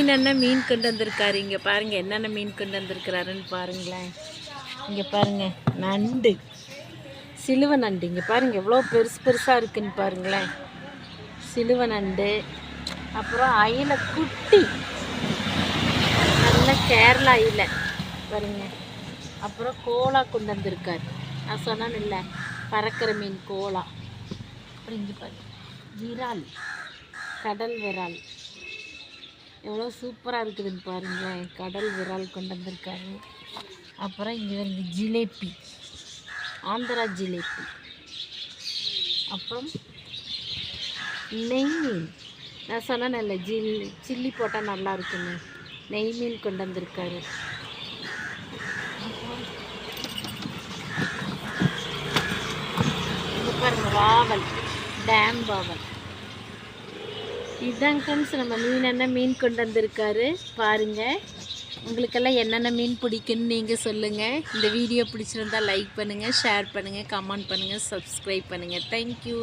மீன் அண்ணன் மீன் கொண்டு வந்திருக்காரு. இங்கே பாருங்கள் என்னென்ன மீன் கொண்டு வந்திருக்கிறாருன்னு பாருங்களேன். இங்கே பாருங்கள் நண்டு, சிலுவை நண்டு. இங்கே பாருங்கள் எவ்வளோ பெருசு பெருசாக இருக்குன்னு பாருங்களேன். சிலுவை நண்டு, அப்புறம் அயிலை குட்டி, நல்ல கேரளா அயிலை பாருங்க. அப்புறம் கோலா கொண்டு வந்திருக்காரு. நான் சொன்னேன் இல்லை, பறக்கிற மீன் கோலா. அப்புறம் இங்கே பாருங்க விரால், கடல் விரால் எவ்வளோ சூப்பராக இருக்குதுன்னு பாருங்களேன். கடல் விரால் கொண்டு வந்திருக்காரு. அப்புறம் இங்கே வந்து ஜிலேபி, ஆந்திரா ஜிலேபி. அப்புறம் நெய் மீன். நான் சொன்னேன் இல்லை, சில்லி போட்டால் நல்லா இருக்குன்னு. நெய் மீன் கொண்டு வந்திருக்காரு. இங்கே பாருங்கள் வாவல், டேம் வாவல். இதுதாங்க ஃப்ரெண்ட்ஸ் நம்ம மீன் மீன் கொண்டு வந்திருக்காரு பாருங்கள். உங்களுக்கெல்லாம் என்னென்ன மீன் பிடிக்குன்னு நீங்கள் சொல்லுங்கள். இந்த வீடியோ பிடிச்சிருந்தால் லைக் பண்ணுங்கள், ஷேர் பண்ணுங்கள், கமெண்ட் பண்ணுங்கள், சப்ஸ்கிரைப் பண்ணுங்கள். தேங்க்யூ.